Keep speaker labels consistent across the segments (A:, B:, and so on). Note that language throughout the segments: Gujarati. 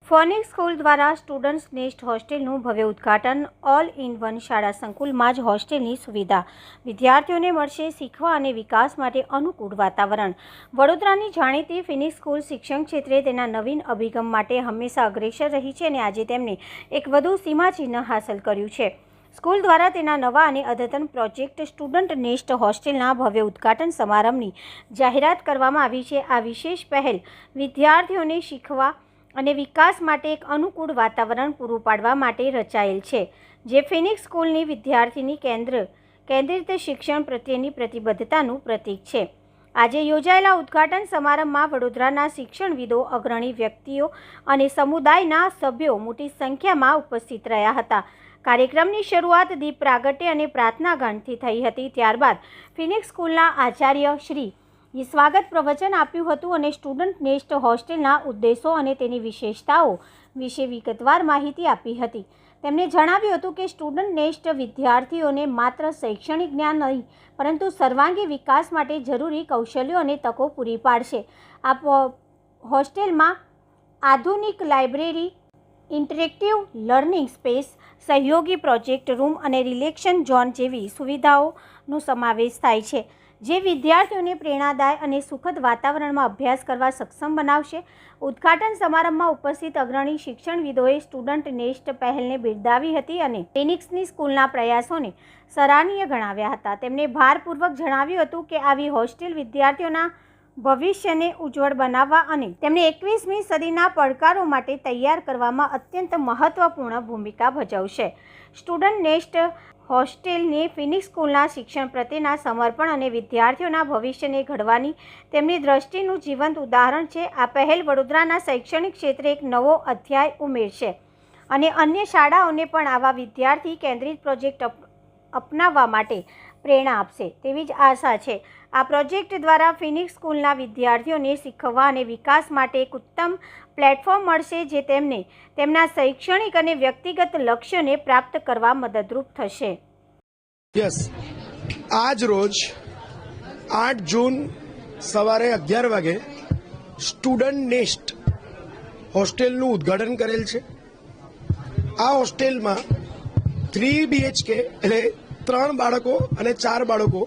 A: ફોનિક્સ સ્કૂલ દ્વારા સ્ટુડન્ટ્સ નેસ્ટ હોસ્ટેલનું ભવ્ય ઉદ્ઘાટન. ઓલ ઇન વન શાળા સંકુલમાં જ હોસ્ટેલની સુવિધા. વિદ્યાર્થીઓને મળશે શીખવા અને વિકાસ માટે અનુકૂળ વાતાવરણ. વડોદરાની જાણીતી ફિનિક્સ સ્કૂલ શિક્ષણ ક્ષેત્રે તેના નવીન અભિગમ માટે હંમેશા અગ્રેસર રહી છે અને આજે તેમણે એક વધુ સીમાચિહ્ન હાંસલ કર્યું છે. સ્કૂલ દ્વારા તેના નવા અને અદ્યતન પ્રોજેક્ટ સ્ટુડન્ટ નેસ્ટ હોસ્ટેલના ભવ્ય ઉદ્ઘાટન સમારંભની જાહેરાત કરવામાં આવી છે. આ વિશેષ પહેલ વિદ્યાર્થીઓને શીખવા અને વિકાસ માટે એક અનુકૂળ વાતાવરણ પૂરું પાડવા માટે રચાયેલ છે, જે ફિનિક્સ સ્કૂલની વિદ્યાર્થીની કેન્દ્રિત શિક્ષણ પ્રત્યેની પ્રતિબદ્ધતાનું પ્રતીક છે. આજે યોજાયેલા ઉદ્ઘાટન સમારંભમાં વડોદરાના શિક્ષણવિદો, અગ્રણી વ્યક્તિઓ અને સમુદાયના સભ્યો મોટી સંખ્યામાં ઉપસ્થિત રહ્યા હતા. કાર્યક્રમની શરૂઆત દીપ પ્રાગટ્ય અને પ્રાર્થના ગાનથી થઈ હતી. ત્યારબાદ ફિનિક્સ સ્કૂલના આચાર્ય શ્રી સ્વાગત પ્રવચન આપ્યું હતું અને સ્ટુડન્ટ નેસ્ટ હોસ્ટેલના ઉદ્દેશો અને તેની વિશેષતાઓ વિશે વિગતવાર માહિતી આપી હતી. તેમણે જણાવ્યું હતું કે સ્ટુડન્ટ નેસ્ટ વિદ્યાર્થીઓને માત્ર શૈક્ષણિક જ્ઞાન નહીં, પરંતુ સર્વાંગી વિકાસ માટે જરૂરી કૌશલ્યો અને તકો પૂરી પાડશે. આ હોસ્ટેલમાં આધુનિક લાઇબ્રેરી, ઇન્ટરેક્ટિવ લર્નિંગ સ્પેસ, સહયોગી પ્રોજેક્ટ રૂમ અને રિલેક્શન ઝોન જેવી સુવિધાઓનો સમાવેશ થાય છે, જે વિદ્યાર્થીઓને પ્રેરણાદાયક અને સુખદ વાતાવરણમાં અભ્યાસ કરવા સક્ષમ બનાવશે. ઉદ્ઘાટન સમારંભમાં ઉપસ્થિત અગ્રણી શિક્ષણવિદોએ સ્ટુડન્ટ નેસ્ટ પહેલને બિરદાવી હતી અને ફિનિક્સની સ્કૂલના પ્રયાસોને સરાહનીય ગણાવ્યા હતા. તેમણે ભારપૂર્વક જણાવ્યું હતું કે આવી હોસ્ટેલ વિદ્યાર્થીઓના ભવિષ્યને ઉજ્જવળ બનાવવા અને તેમને 21મી સદીના પડકારો માટે તૈયાર કરવામાં અત્યંત મહત્વપૂર્ણ ભૂમિકા ભજવશે. સ્ટુડન્ટ નેસ્ટ હોસ્ટેલને ફિનિક્સ સ્કૂલના શિક્ષણ પ્રત્યેના સમર્પણ અને વિદ્યાર્થીઓના ભવિષ્યને ઘડવાની તેમની દ્રષ્ટિનું જીવંત ઉદાહરણ છે. આ પહેલ વડોદરાના શૈક્ષણિક ક્ષેત્રે એક નવો અધ્યાય ઉમેરશે અને અન્ય શાળાઓને પણ આવા વિદ્યાર્થી કેન્દ્રિત પ્રોજેક્ટ અપનાવવા માટે પ્રેરણા આપશે તેવી જ આશા છે. આ પ્રોજેક્ટ દ્વારા ફિનિક્સ સ્કૂલના વિદ્યાર્થીઓને શીખવા અને વિકાસ માટે એક ઉત્તમ પ્લેટફોર્મ મળશે, જે તેમને તેમના શૈક્ષણિક અને વ્યક્તિગત લક્ષ્યોને પ્રાપ્ત કરવા મદદરૂપ થશે.
B: આજ રોજ 8 જૂન સવારે 11 વાગે સ્ટુડન્ટ નેસ્ટ હોસ્ટેલનું ઉદ્ઘાટન કરેલ છે. આ હોસ્ટેલમાં 3 BHK એટલે 3 બાળકો અને 4 બાળકો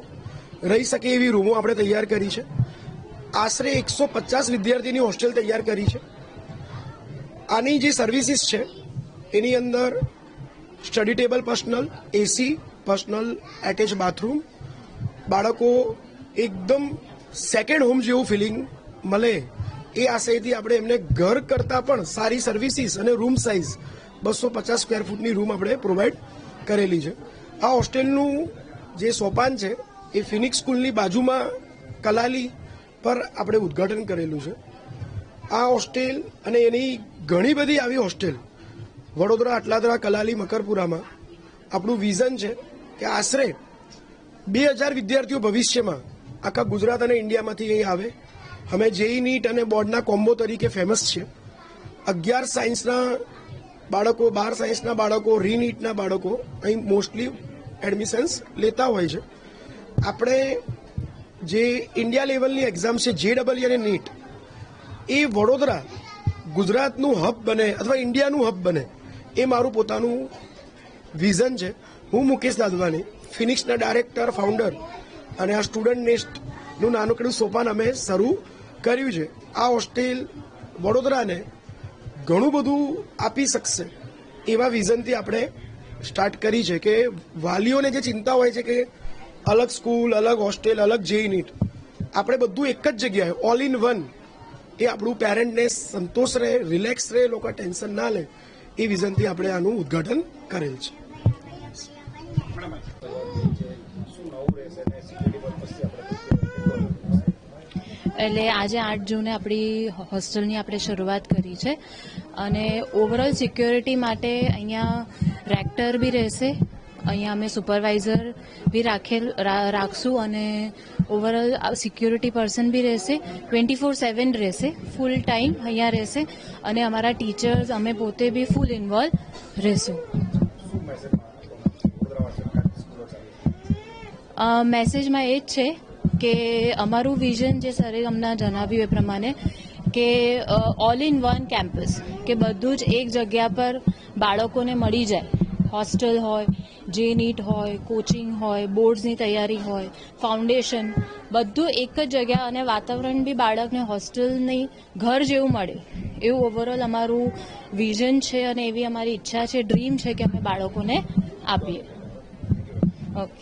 B: રહી શકે એવી રૂમો આપણે તૈયાર કરી છે. આશરે 150 વિદ્યાર્થીની હોસ્ટેલ તૈયાર કરી છે. આની જે સર્વિસીસ છે એની અંદર study table personal, AC personal, attach bathroom, બાળકો એકદમ સેકન્ડ હોમ જેવું ફિલિંગ મળે એ આશયથી આપણે એમને ઘર કરતાં પણ સારી સર્વિસીસ અને રૂમ સાઇઝ 250 સ્ક્વેર ફૂટની રૂમ આપણે પ્રોવાઈડ કરેલી છે. આ હોસ્ટેલનું જે સોપાન છે એ ફિનિક્સ સ્કૂલની બાજુમાં કલાલી પર આપણે ઉદ્ઘાટન કરેલું છે. આ હોસ્ટેલ અને એની ઘણી બધી આવી હોસ્ટેલ વડોદરા, અટલાદરા, કલાલી, મકરપુરામાં આપણું વિઝન છે કે આશરે 2000 વિદ્યાર્થીઓ ભવિષ્યમાં આખા ગુજરાત અને ઇન્ડિયામાંથી અહીં આવે. અમે JEE નીટ અને બોર્ડના કોમ્બો તરીકે ફેમસ છે. 11 સાયન્સના બાળકો, 12 સાયન્સના બાળકો, રીનીટના બાળકો અહીં મોસ્ટલી એડમિશન્સ લેતા હોય છે. આપણે જે ઇન્ડિયા લેવલની એક્ઝામ છે JEE અને નીટ, એ વડોદરા ગુજરાતનું હબ બને અથવા ઇન્ડિયાનું હબ બને એ મારું પોતાનું વિઝન છે. હું મુકેશ દાદવાની, ફિનિક્સના ડાયરેક્ટર, ફાઉન્ડર, અને આ સ્ટુડન્ટ નેસ્ટનું નાનકડું સોપાન અમે શરૂ કર્યું છે. આ હોસ્ટેલ વડોદરાને ઘણું બધું આપી શકશે એવા વિઝનથી આપણે સ્ટાર્ટ કરી છે કે વાલીઓને જે ચિંતા હોય છે કે અલગ સ્કૂલ, અલગ હોસ્ટેલ, અલગ JEE નીટ, આપણે બધું એક જ જગ્યાએ ઓલ ઇન વન, એ આપણું પેરેન્ટને સંતોષ રહે, રિલેક્સ રહે, લોકો ટેન્શન ના લે એ વિઝનથી આપણે આનું ઉદ્ઘાટન કરેલ છે.
C: એટલે આજે 8 જૂને આપણી હોસ્ટેલની આપણે શરૂઆત કરી છે અને ઓવરઓલ સિક્યોરિટી માટે અહીંયા રેક્ટર બી રહેશે, અહીંયા અમે સુપરવાઇઝર બી રાખશું અને ઓવરઓલ સિક્યોરિટી પર્સન બી રહેશે. 24/7 રહેશે, ફૂલ ટાઈમ અહીંયા રહેશે અને અમારા ટીચર્સ, અમે પોતે બી ફૂલ ઇન્વોલ્વ રહેશું. મેસેજમાં એ જ છે કે અમારું વિઝન જે સરે અમને જણાવ્યું એ પ્રમાણે કે ઓલ ઇન વન કેમ્પસ, કે બધું જ એક જગ્યા પર બાળકોને મળી જાય. હોસ્ટેલ હોય, જે નીટ હોય, કોચિંગ હોય, બોર્ડ્સની તૈયારી હોય, ફાઉન્ડેશન, બધું એક જ જગ્યા, અને વાતાવરણ બી બાળકને હોસ્ટેલની ઘર જેવું મળે એવું ઓવરઓલ અમારું વિઝન છે અને એવી અમારી ઈચ્છા છે, ડ્રીમ છે કે અમે બાળકોને આપીએ. ઓકે.